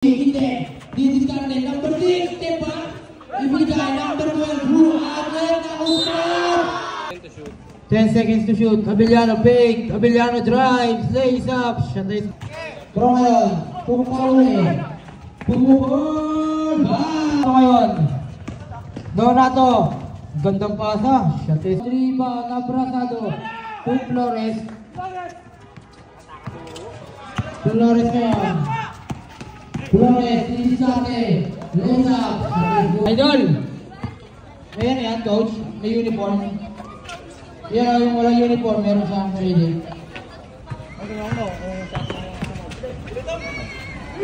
Hindi. Didiskarte. Number 6, step back. Ibigay. Number 12, Drew. Outlet na usap. 10 seconds to shoot. Abellano fake. Abellano drives. Lays up. Shot is. Pero ngayon, pumukawin. Pumukawin. Ito ngayon. Donato. Gandang pasa. Shot is. Rebound. Abrazado. To Flores. Flores ngayon. Flores. Didiskarte. Lays up. Idol. Ayan yan, coach. May uniform. Yan yung walang uniform. Meron siyang sarili.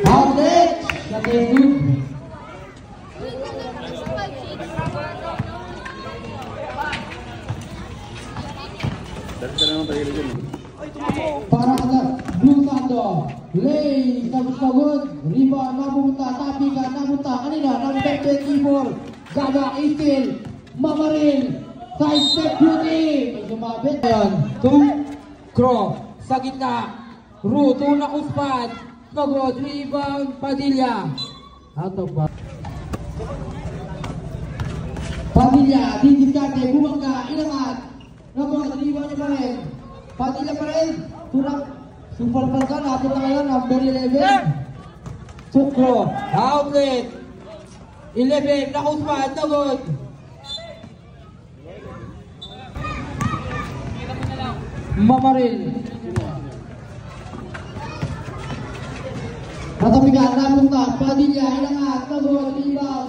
Outlet. Shot is good. Para sa Blue Sando. Lay. Sagot-sagot. Rebound. Napunta. Tapikan. Napunta. Kanina. Number 24. Gaba. Istil. Mamaril. Side step beauty. May sumabit. Ayan. 2. Crow. Sa gitna. Ru. 2 na kuspan. Pagod. Rebound. Padilla. Out of bounds. Padilla. Didiskarte. Bumangga. Inangat. Nabot. Rebound niya pa rin. Padilla pa rin. Turak. Super Falcon. Napunta ngayon. Number 11. Tukro. Outlet. 11. Na kuspan. Pagod. Mamaril. Natapigan. Napunta. Padilla. Inangat. Nabot. Rebound.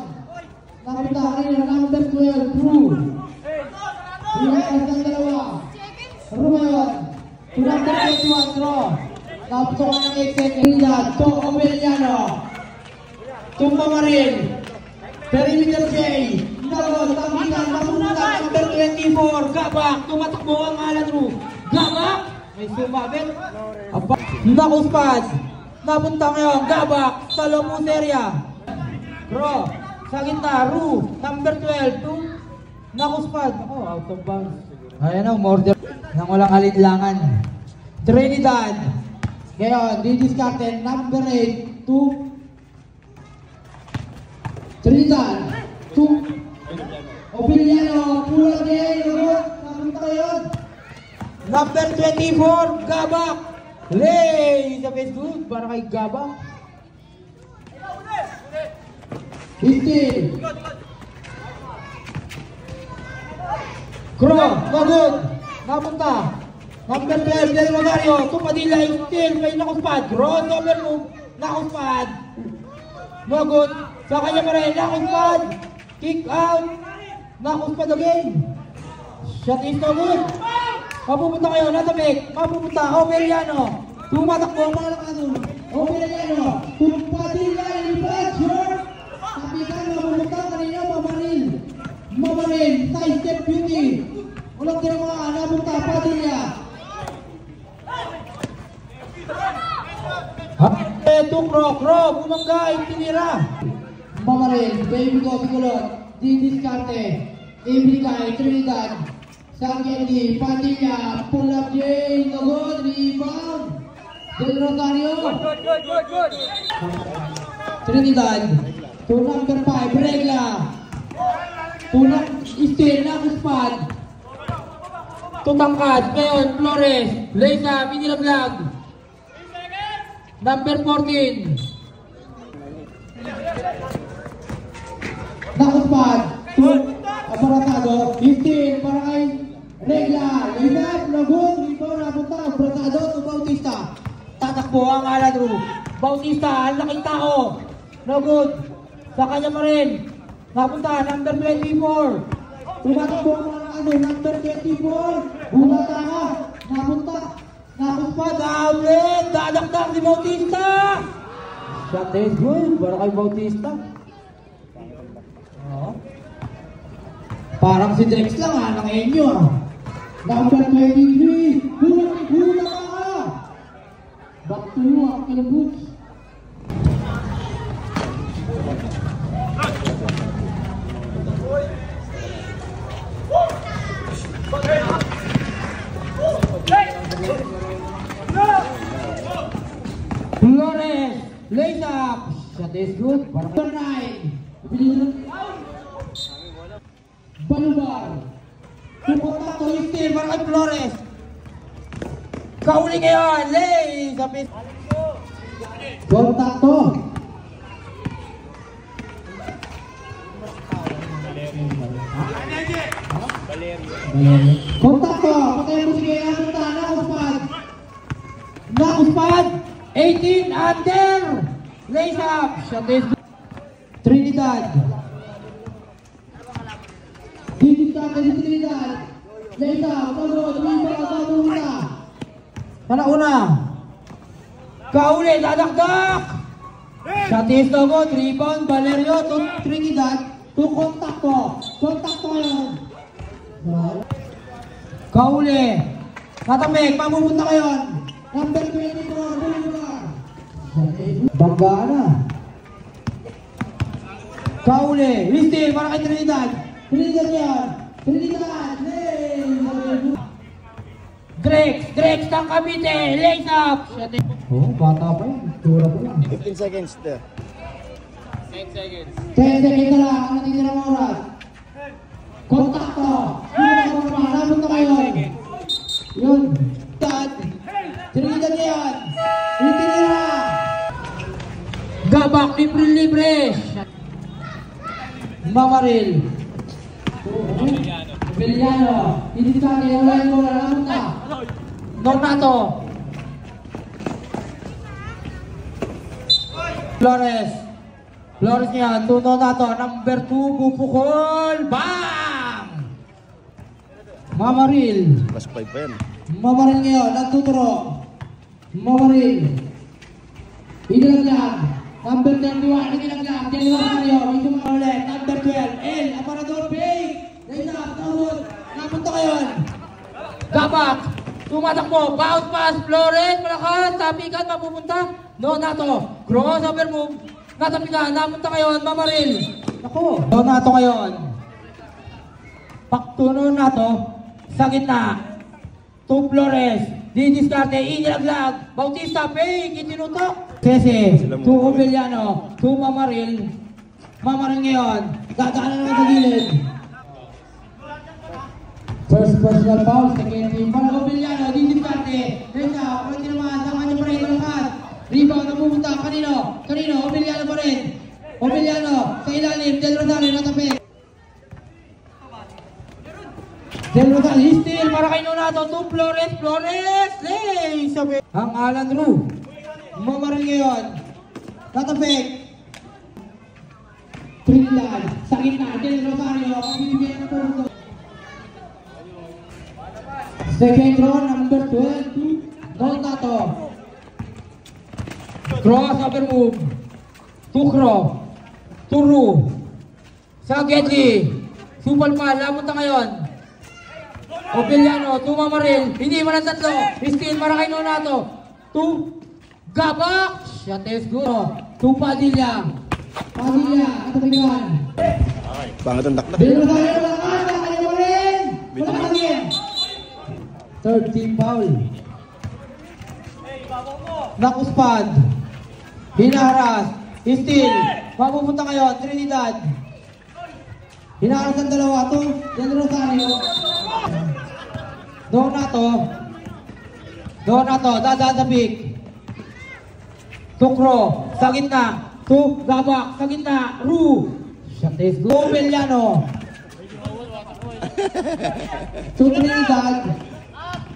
Napunta kanina. Number 12. Drew. Inangat ng dalawa. Rumayon. Number 21. Draw. Tapos ka ng 8 seconds. To Omeliano. Tumamaril. Perimeter J. Nabot. Tapigan. Napunta. Number 24. Gabak. Tumatakbo ang Alan Ru. Gabak. May sumabit. Nakuspan. Napunta ngayon. Gabak. Sa loob area. Crow. Sa gitna. Ru. Number 12. Nakuspan. Oh, out of bounds. Ayan o. Murder. Nang walang alinlangan. Trinidad. Ngayon, didiskarte. Number 8. To Trinidad. To Opiliano. Pulang game. Napunta ngayon. Number 24. Gabak. Lay. The best good. Para kay Gabak. 15. Crow. Pagod. Napunta. Number 12. Del Rosario. Tupadilla. Still. May nakuspad. Crossover move. Nakuspad. Pagod. Sa kanya pa rin. Nakuspad. Kick out. Nakuspad again. Shot is no good. Mapupunta kayo. Nasa back. Mapupunta. Omeliano. Tumatakbo ang mga nakadun. Opiliano. Tupadilla. Ilipad. Short. Tapikan. Mapupunta kanina. Mamaril. Mamaril. Side step beauty. Walang ginawa. Napunta. Padilla. Ito Crow. Bumangga. Itinira. Mamaril. Baby ko. Sigulot. Didiskarte. Ibigay. Trinidad. Sangendi. Padilla. Pull up J. Nagod. Rebound. Del Rosario. Good. Trinidad. To number 5. Regla. Tunang Istil. Nakuspad. Tutangkad. Ngayon. Flores. Leysa. Pinilaglag. Number 14. Nakuspad. To Aparatado. Istil. Para kay Regla. Lizap. Nagod. Rebound. Napunta. Aparatado. To Bautista. Tatakbo ang Alan Ru. Bautista. Ang laking tao. No good. Sa kanya pa rin. Napunta. Number 24. Tumatakbo ang mga number 24. Bumata ka. Napunta. Nakuspad. Outlet. Dadakdak si Bautista. Shot is good. Para kay Bautista. Parang si Drex lang ha. Ng inyo ha. Number 23. Bumata ka. Back to you ha. Kinaboots. Flores. Lays up. Shot is good. Number 9. Balubar. Pupunta to Steel para kay Flores. Kauli ngayon. Lay sa pis. Kontakto. Kontakto. Patay mo sige ang punta. Nakuspad. Nakuspad. 18 under. Lays up. Shot is good. Trinidad. Trinidad. Lesa. Pagod. Pumunta. Panauna. Kauli. Dadakdak. Shot is no good. Rebound. Valerio to Trinidad. To kontakto. Kontakto ngayon. Kauli. Tatamik. Mamupunta ngayon. Number 24. Bolivar. Bangga na. Kauli. Steel para kay Trinidad. Trinidad yan. Trinidad. Grex ng Cavite. Lays up. Shot is Oh, bata pa yan. Tura pa yan. 15 seconds there. 10 seconds na lang ang natitirang oras. Kontakto. Napunta kayo. Yun. Trinidad yan. Hindi nila. Gabak. Libre. Mamaril. Villano. Hindi sa akin. Wala yung bola. Napunta. Donato. Flores niya. Donato. Number 2. Bupukol. Bang! Mamaril. Plus 5 pa yan. Mamaril ngayon. Nagtuturo. Mamaril. Inilaglag. Number 31. Inilaglag. Deliver kayo. Ito mga ulit. Number 12. El. Aparador. Big. Later. Tawod. Napunta kayo. Gabak. Tumatakbo. Bounce pass. Flores. Malakas. Tapikan. Mapupunta. Donato. Crossover move. Natapikan. Napunta ngayon. Mamaril. Ako. Donato ngayon. Paktuno na to. Sa gitna. To Flores. Didiskarte. Inilaglag. Bautista. Fake. Itinutok. Kese. To Ovellano. To Mamaril. Mamaril ngayon. Gagana naman sa gilid. First personal foul. Second team. Para Ovellano. Didiskarte. Reza. Pwede naman. Sa kanya pa rin. Lakas. Rebound. Napupunta. Kanino? Ovellano pa rin. Ovellano. Sa ilalim. Del Rosario. Natapik. Del Rosario. Steel para kay Nonato. To Flores. Lay. Sabi. Ang Alan Ru. Mamaril ngayon. Tatapik. Trinidad. Sa gitna. Del Rosario. Bibigyan ng turno. Second row. Number 12. Donato. Crossover move. Tukro. Turu. Sa Gedli. Supalpal. Lapunta ngayon. Ovellano. To Mamaril. Hindi man ang tatlo. Steel para kay Nonato. To Gabak. Shot is good. To Padilla. Katapikan. Bangat ang dakdak. Del Rosario. Lakas. Kanya pa rin. Wala ka din. Third team foul. Nakuspad. Hinaras. Steel. Mapupunta ngayon. Trinidad. Hinaras ang dalawa. To Del Rosario. Donato. Dadadabik. Tukro. Sa gitna. To Gabak. Sa gitna. Ru. Shot is good. Ovellano. To Trinidad.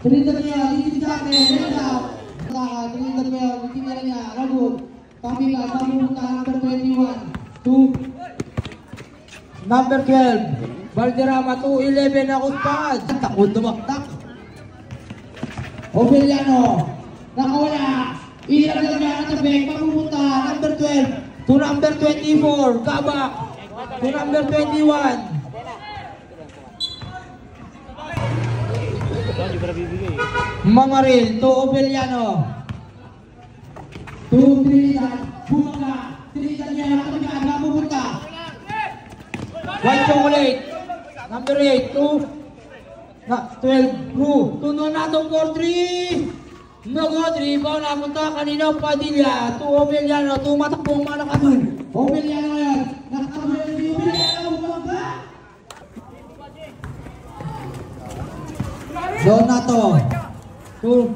Trinidad niya. Hindi sa akin. Trinidad niya. Hindi niya. Lagot. Tapikan. Mapupunta. Number 21. To Number 12. Valderrama. 2-11. Nakuspad. Takot dumaktak. Ovellano. Nakawala. Ilagay niya ang tabing. Mapupunta. Number 12. To number 24. Gabak. To number 21. Mamaril. To Ovellano. To Trinidad. Bumaga. Trinidad niya ang tabing. Mapupunta. White chocolate. Number 8. To 12. Ru. To Nonato 4-3. Nagod, rebound, napunta kanina Padilla, to Obeliano, tumatakbo ang mga nakadun. Obeliano ngayon. Nakakamaya si Obeliano. Bumangga. Donato. To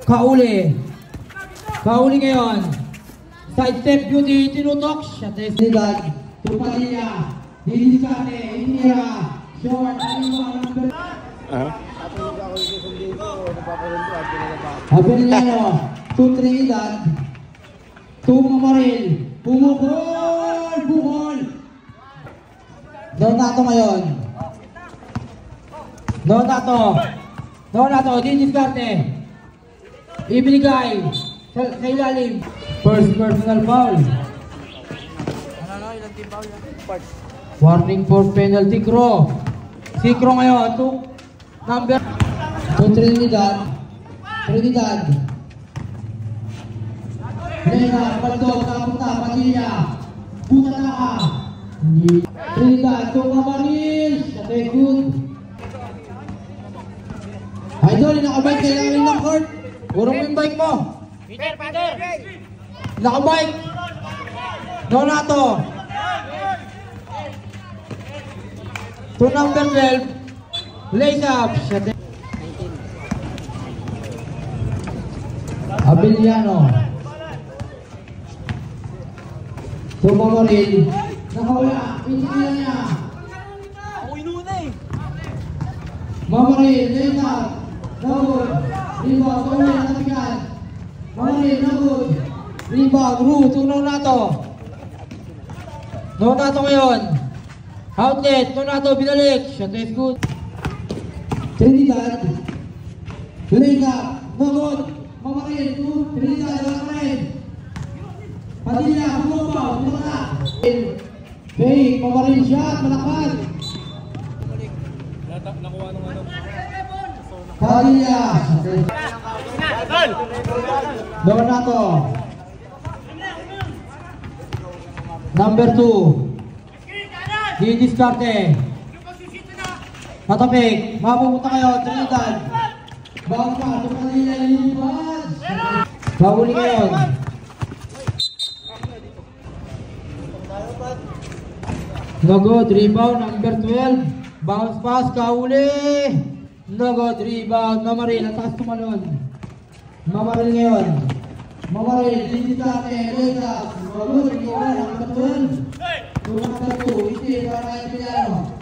Kauli. Kauli ngayon. Side step beauty, tinutok. Shot is Sigan. Tupadilla. Didiskate. Inira. Short. Number. Obeliano. To Trinidad. To Mamaril. Bumukol. Bukol. Donato ngayon. Donato, didiskarte. Ibinigay sa ilalim. First personal foul. Ilang team foul yan? Warning for penalty, Kro. Si Kro ngayon, number To Trinidad. Nena, Baldog, Kapunta, Padilla. Bumata ka. Trinidad, to Mamaril. Shate good. Idol, nakabike kailangan ng court. Urong yung bike mo. Nakabike. Donato. To number 12. Lace up. Abeliano. To Mamaril. Nakawala. Pinsiya niya. Mamaril, Nena. Nagod. Rebound. Uwi, natigan. Mamaril, nagod. Rebound. Ru. To Donato. Donato ngayon. Outlet. Donato binalik. Shot is good. Trinidad. Lena. Nagod. Mamaril. To Trinidad. Mamaril. Padilla. Bumaba. Bumaba. Fake. Mamaril shot. Malakad. Padilla. Donato. Number 2. Didiskarte. Natapik. Mapupunta kayo. Trinidad. Bawang pa. To Padilla. Lipas. Bahuli ngayon. No good. Rebound. Number 12. Bounce pass. Kahuli. No good. Rebound. Mamaril. Ang taas tumalon. Mamaril ngayon. Mamaril. Didiskarte. Lena. Nagod. Rebound. Number 12. To number 2. Iti. Para Abeliano.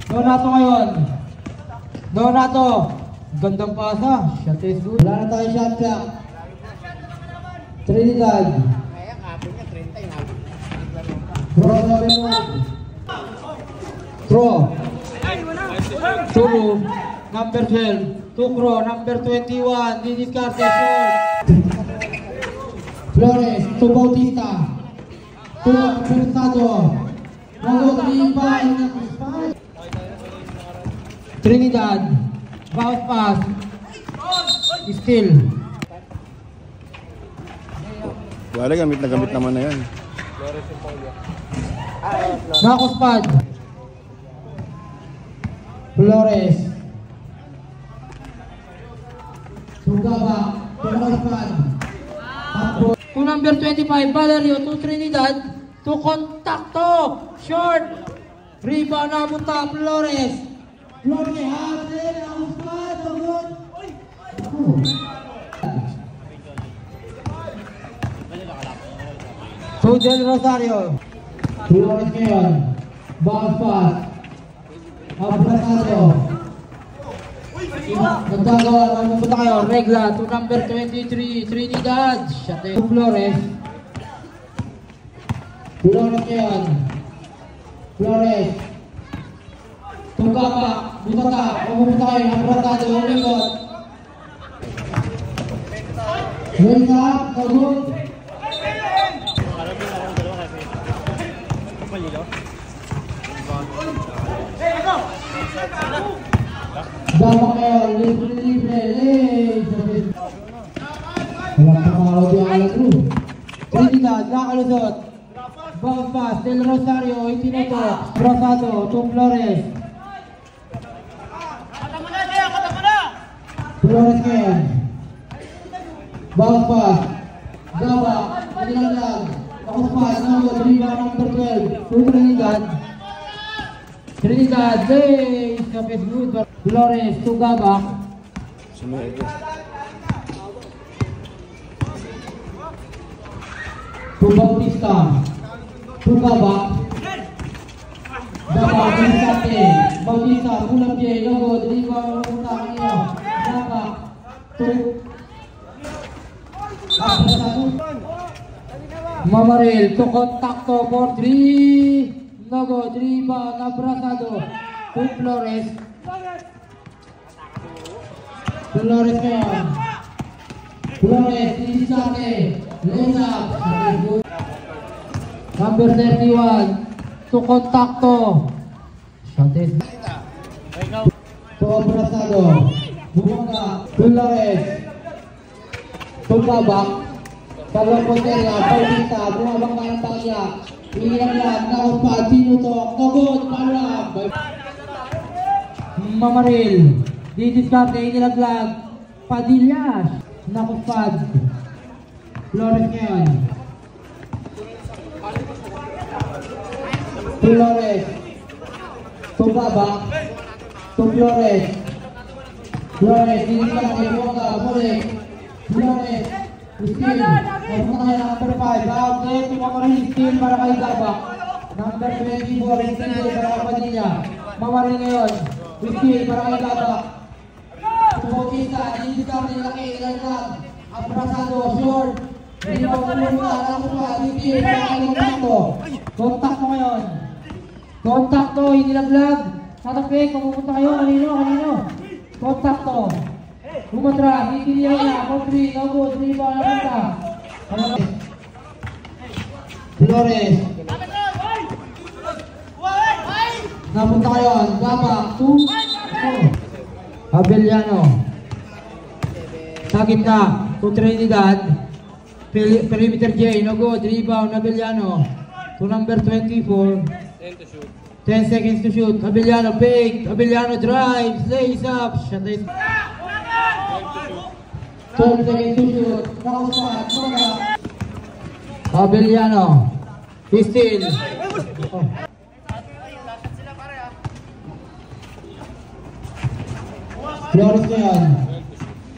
Donato ngayon. Donato. Gandang pasa. Shot is good. Wala na tayo shot clock. Trinidad. Throw. Tulu. Number 12. Tukro. Number 21. Didiskarte. Short. Flores. To Bautista. To Persado. Nagod. Rebound. Trinidad. Bounce pass. Still. Wala, gamit naman na yan. Nakos pad. Flores. Sugaba. Pinakaspan. To number 25, Valerio. To Trinidad. To Contacto. Short. Rebound na punta. Flores. Flores. Hasil. Nakaspan. Nagod. To Del Rosario. Flores ngayon. Bounce pass. Abrazado. Nagkagawa. Mapunta kayo. Regla. To number 23, Trinidad. Shot to Flores. Flores ngayon. Flores. Tugapa. Butata. Pumunta kayo. Abrazado. Umikot. Raise up. Nagod. Dama kayo. Libre. Walang pangalaw di alat ro. Trinidad. Nakalusot. Bounce pass. Del Rosario. Itinoto. Abrazado. To Flores. Flores ngayon. Bounce pass. Gabak. Pinilaglag. Nakos pass. Nabot. Rebound number 12. To Trinidad. Trinidad. Hey! Kapit good. Flores to Gabak. To Bautista. To Gabak. Gabak. Bautista. Bautista. Pulang J. Nabot. Rebound number 12. Gabak. To Mamaril to contacto for 3. Nago, 3 ba, Abrazado to Flores. Flores ngayon. Flores, Isake, Lenap. Number 31 to contacto. Shates. To Abrazado. Bumanga, Flores. Tumbabak, Talong Ponteria, Bautista, bumabang ka ng takya. Ilang-lang, nakapad, sinutok, kabot, palam. Mamaril, didiskarte, inilaglag, Padillas, nakapad. Flores ngayon. Flores, Tumbabak, Flores. Flores, didiskarte, bumabang ka, Flores. Flores, steal, napunta kayo number 5, outlet, Mamaril, steal para kay Gabak. Number 24, steal para kay Padilla. Mamaril ngayon, steal para kay Gabak. Bautista, digital nilaki, ilan-lang, Abrazado, short. Hindi pa kumulungan, nakuha, steal para kay Kontakto. Kontakto ngayon. Kontakto, inilaglag. Tatapik, kung pupunta kayo, kanino? Kontakto. Umatra, hitilihan niya, Kodri, Nabot, Riba, napunta. Flores. Napunta kayo, Gabak, 2. Abellano. Sa gitna, to Trinidad. Perimeter J, Nabot, Riba, Abellano. To number 24. 10 seconds to shoot. Abellano, fake. Abellano drives, lays up. Shot it. 12 seconds to shoot. Nakausahan. Abellano. Steal. Flores ngayon.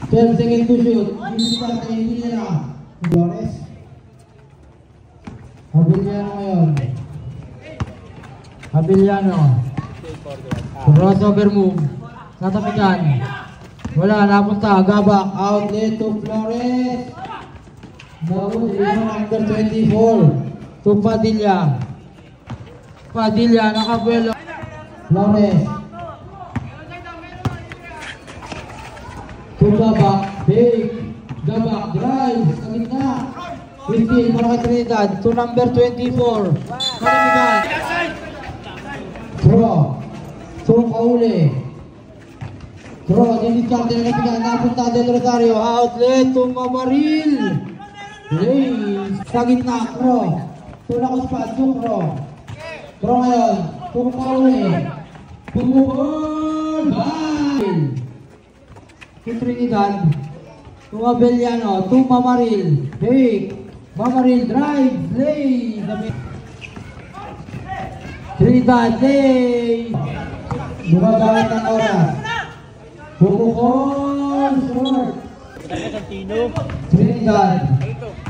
12 seconds to shoot. Hindi nila. Flores. Abellano ngayon. Abellano. Crossover move. Natapikan. Wala, napunta. Gabak. Outlet to Flores. Number 24. To Padilla. Padilla, nakabuelo. Flores. To Gabak. Big. Gabak. Drive. Sa gitna. 15 para kay Trinidad. To number 24. Karamigan. Throw. To Kauli. Throw. Diniscarte na napigan. Napunta Del Rosario. Outlet to Mamaril. Play. Sa gitna. Throw. To Lacospad. To Throw. Throw ngayon. To Kauli. Pumukol. Ball. To Trinidad. To Abellano. To Mamaril. Fake. Mamaril drive. Play. Trinidad. Play. Bumabawit ng oras. Pumukol. Short. Trinidad.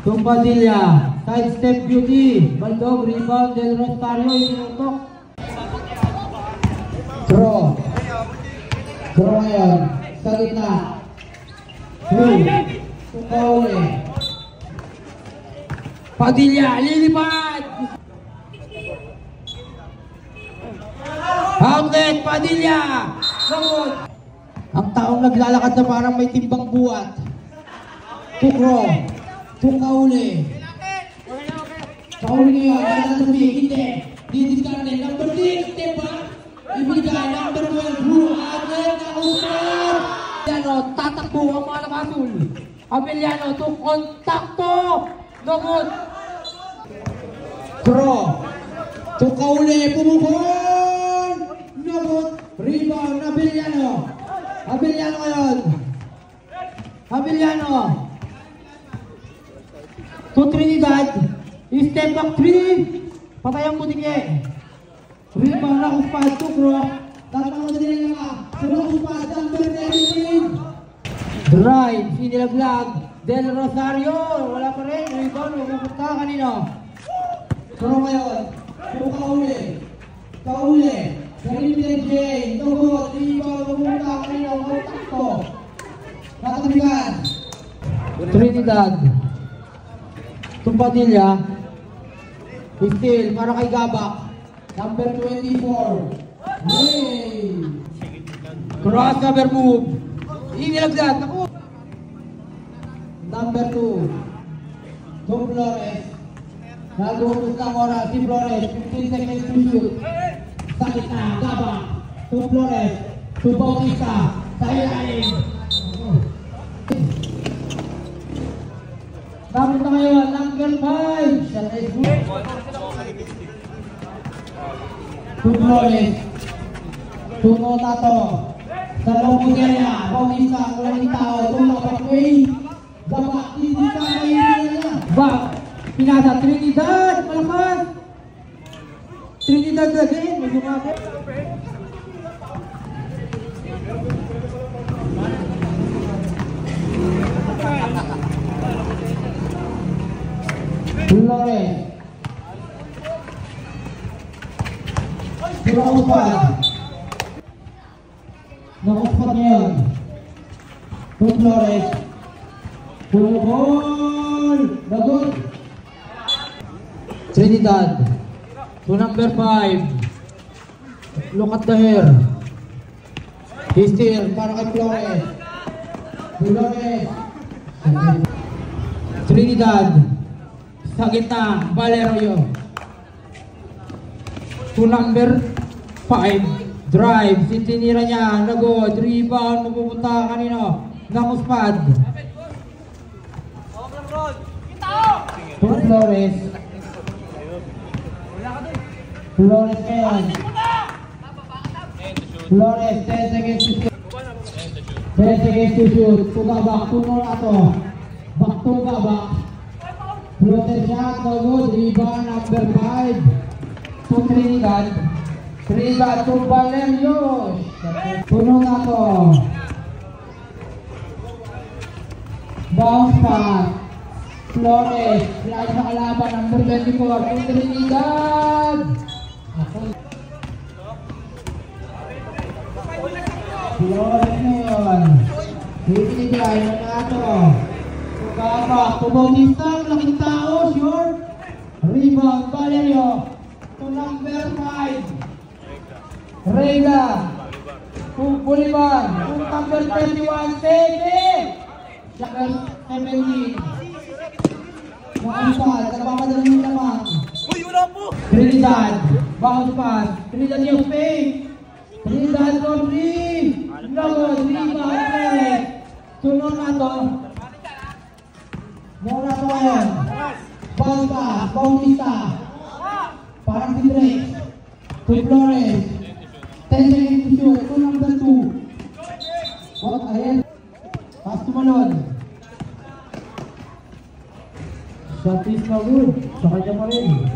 To Padilla. Side step beauty. Baldog. Rebound. Del Rosario. Inutok. Throw. Throw ngayon. Sa gitna. Through. To Kauli. Padilla. Lilipad. Outlet. Padilla. Samot. Ang taong naglalakad na parang may timbang buwat. Tukro. Tukauli. Kauli ngayon. Nagtatapik. Hindi. Didiskarte. Number 6. Step back. Ibigay. Number 12. Blue. Outlet. Nakausan. Abellano. Tatakbo ang mga nakasul. Abellano. To kontakto. Gamot. Throw. Tukauli. Pumukol. Gamot. Rebound. Abellano. Abellano ngayon. Abellano. to Trinidad. Step back 3. Patay ang Butike. Rebound na Uspad to Crow. Tatawag din nga. Uspad, number 13. Drive, sinilaglag. Del Rosario, wala pa rin. Rebound, mapupunta kanino. Pero ngayon, kauli. Kauli. Galing Jay. Tugot. Rebound, mapupunta kanino. Takto. Natamigan. Trinidad. Tumpadilla. Still, para kay Gabak. Number 24. Hey! Crossover move. Inilaglag. Naku. Number 2. Tom Flores. Nag-uupos ng oras si Flores. 15 seconds to shoot. Sakit na. Gabak. Tom Flores. To Bautista. Sa ilalim. Tapos na ngayon, number 5. Sa Facebook. Tom Flores. Tungo na to. Sa loob niya. Bautista. Walang tao. Tumabak way. Gabak. Hindi ka niya. Back. Pinasa Trinidad. Malakas. Trinidad na din. May gumagay. Flores. Uspad. Uspad ngayon. Tom Flores. Pulgol. Bagot. Trinidad. To number 5. Look at the hair. Still para kay Flores. Flores. Trinidad. Sa gitna, Valerio. To number 5. Drive. Sintinira niya. Nagod. Rebound. Mapupunta kanino. Nakuspad. Tom Flores. Flores ngayon. Flores, 10 seconds to shoot. 10 seconds to shoot. Tugabak, tuno na to. Back to Gabak. Floater shot, no good. Rebound, number 5. To Trinidad. Trinidad to Valerio. Tuno na to. Bounce pass. Flores, slide sa kalaban, number 24. To Trinidad. Flores ngayon. Trinidad, ano na to? Gabak, to Bautista, laking tao, short. Rebound, Valerio. To number 5. Reyda. To Bolivar. To number 21, Sebe. Saka 17. Uspad, nagpapadala ng lamang. Trinidad, bounce pass. Trinidad yung fake. Trinidad from 3. Nagod, rebound, Flores. Sunod na to. Mura to ngayon. Bounce pass, Bautista. Parang si Drake. To Flores. 10 seconds to shoot. To number 2. What ahead? Pass tumalon. Shot is no good. Sa kanya pa rin.